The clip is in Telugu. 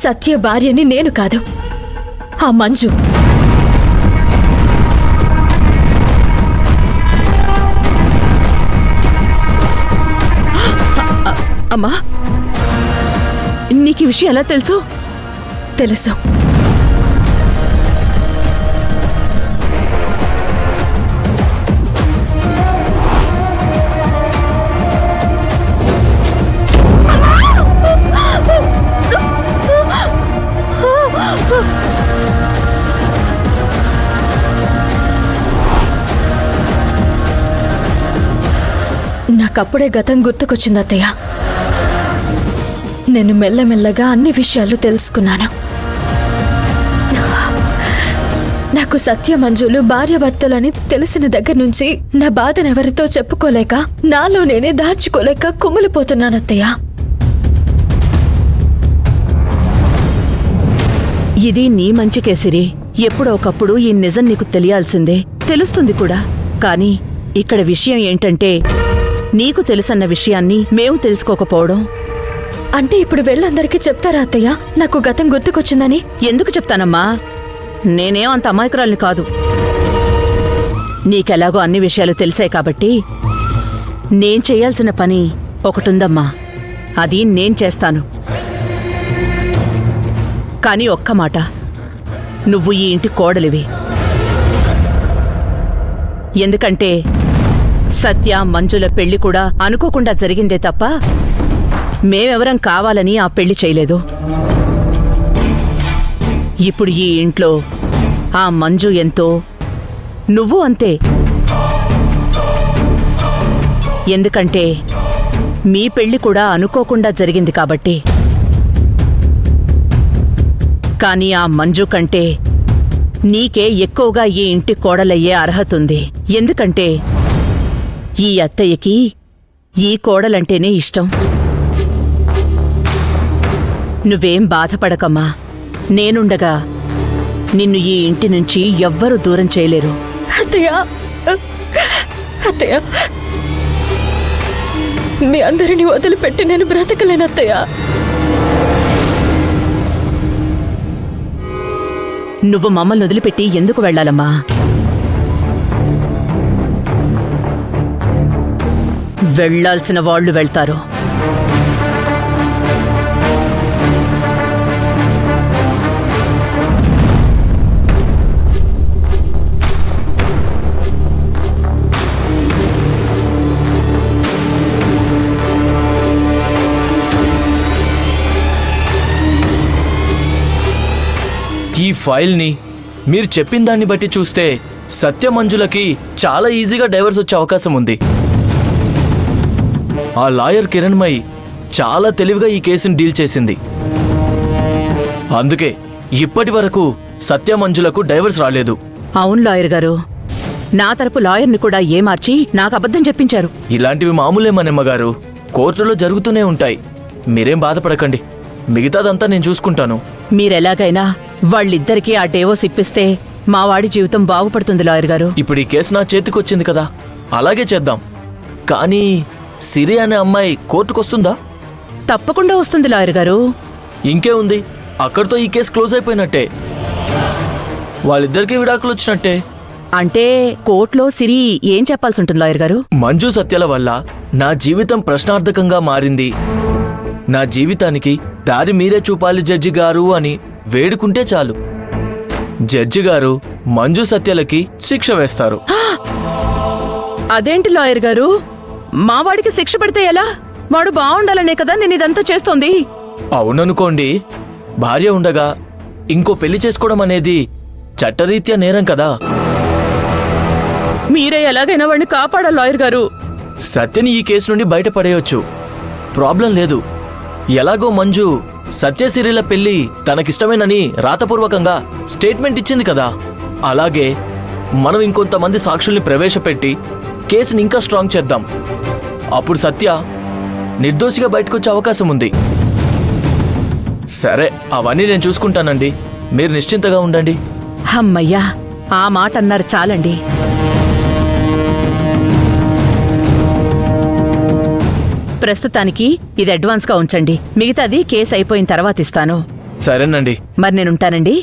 సత్య భార్యని నేను కాదు, ఆ మంజు. అమ్మా, నీకు ఈ విషయం ఎలా తెలుసు? తెలుసు. నాకప్పుడే గతం గుర్తుకొచ్చింది అత్తయ్య. నేను మెల్లమెల్లగా అన్ని విషయాలు తెలుసుకున్నాను. నాకు సత్య మంజులు భార్యాభర్తలని తెలిసిన దగ్గర నుంచి నా బాధనెవరితో చెప్పుకోలేక, నాలో నేనే దాచుకోలేక కుమిలిపోతున్నానత్తయ్య. ఇది నీ మంచికే సిరి. ఎప్పుడో ఒకప్పుడు ఈ నిజం నీకు తెలియాల్సిందే, తెలుస్తుంది కూడా. కానీ ఇక్కడ విషయం ఏంటంటే, నీకు తెలుసన్న విషయాన్ని మేము తెలుసుకోకపోవడం. అంటే ఇప్పుడు వెళ్ళందరికీ చెప్తారా అత్తయ్య నాకు గతం గుర్తుకొచ్చిందని? ఎందుకు చెప్తానమ్మా, నేనేం అంత అమాయకురాల్ని కాదు. నీకెలాగో అన్ని విషయాలు తెలిసాయి కాబట్టి నేను చెయ్యాల్సిన పని ఒకటుందమ్మా, అది నేను చేస్తాను. కానీ ఒక్క మాట, నువ్వు ఈ ఇంటి కోడలివి. ఎందుకంటే సత్య మంజుల పెళ్లి కూడా అనుకోకుండా జరిగిందే తప్ప మేమెవరం కావాలని ఆ పెళ్లి చేయలేదు. ఇప్పుడు ఈ ఇంట్లో ఆ మంజు ఎంతో, నువ్వు అంతే. ఎందుకంటే మీ పెళ్లి కూడా అనుకోకుండా జరిగింది కాబట్టి. కానీ ఆ మంజు కంటే నీకే ఎక్కువగా ఈ ఇంటి కోడలయ్యే అర్హత ఉంది. ఎందుకంటే ఈ అత్తయ్యకి ఈ కోడలంటేనే ఇష్టం. నువ్వేం బాధపడకమ్మా, నేనుండగా నిన్ను ఈ ఇంటి నుంచి ఎవ్వరూ దూరం చేయలేరు. అత్తయ్య, అత్తయ్య, మీ అందరినీ వదిలిపెట్టి నేను బ్రతకలేను అత్తయ్య. నువ్వు మమ్మల్ని వదిలిపెట్టి ఎందుకు వెళ్ళాలమ్మా? వెళ్లాల్సిన వాళ్ళు వెళ్తారు. ఈ ఫైల్ని మీరు చెప్పిన దాన్ని బట్టి చూస్తే సత్య మంజులకి చాలా ఈజీగా డైవర్స్ వచ్చే అవకాశం ఉంది. ఆ లాయర్ కిరణ్మయి చాలా తెలివిగా ఈ కేసుని డీల్ చేసింది. అందుకే ఇప్పటి వరకు సత్య మంజులకు డైవర్స్ రాలేదు. అవును లాయర్ గారు, నా తరపు లాయర్ని కూడా ఏమార్చి నాకు అబద్ధం చెప్పించారు. ఇలాంటివి మామూలే మనమ్మగారు, కోర్టులో జరుగుతూనే ఉంటాయి. మీరేం బాధపడకండి, మిగతాదంతా నేను చూసుకుంటాను. మీరెలాగైనా వాళ్ళిద్దరికీ ఆ డేవోస్ ఇప్పిస్తే మా వాడి జీవితం బాగుపడుతుంది లాయర్ గారు. ఇప్పుడు ఈ కేసు నా చేతికొచ్చింది కదా, అలాగే చేద్దాం. కానీ సిరి అనే అమ్మాయి కోర్టుకొస్తుందా? తప్పకుండా వస్తుంది లాయర్ గారు. ఇంకే ఉంది, అక్కడితో ఈ కేసు క్లోజ్ అయిపోయినట్టే. వాళ్ళిద్దరికీ విడాకులు వచ్చినట్టే. అంటే కోర్టులో సిరి ఏం చెప్పాల్సి ఉంటుంది లాయర్ గారు? మంజు సత్యాల వల్ల నా జీవితం ప్రశ్నార్థకంగా మారింది, నా జీవితానికి దారి మీరే చూపాలి జడ్జి గారు అని వేడుకుంటే చాలు. జడ్జి గారు మంజు సత్యాలకి శిక్ష వేస్తారు. అదేంటి లాయర్ గారు, మా వాడికి శిక్ష పడితే ఎలా? వాడు బాగుండాలనే కదా నేను ఇదంతా చేస్తోంది. అవుననుకోండి, భార్య ఉండగా ఇంకో పెళ్లి చేసుకోవడం అనేది చట్టరీత్యా నేరం కదా. మీరే ఎలాగైనా వాడిని కాపాడాలి లాయర్ గారు. సత్యని ఈ కేసు నుండి బయటపడేయొచ్చు, ప్రాబ్లం లేదు. ఎలాగో మంజు సత్యసిరిల పెళ్లి తనకిష్టమేనని రాతపూర్వకంగా స్టేట్మెంట్ ఇచ్చింది కదా. అలాగే మనం ఇంకొంతమంది సాక్షుల్ని ప్రవేశపెట్టి కేసుని ఇంకా స్ట్రాంగ్ చేద్దాం. అప్పుడు సత్య నిర్దోషిగా బయటకొచ్చే అవకాశం ఉంది. సరే, అవన్నీ నేను చూసుకుంటానండి, మీరు నిశ్చింతగా ఉండండి. అమ్మయ్యా, ఆ మాట అన్నారు చాలండి. ప్రస్తుతానికి ఇది అడ్వాన్స్గా ఉంచండి, మిగతాది కేసు అయిపోయిన తర్వాత ఇస్తాను. సరేనండి. మరి నేనుంటానండి.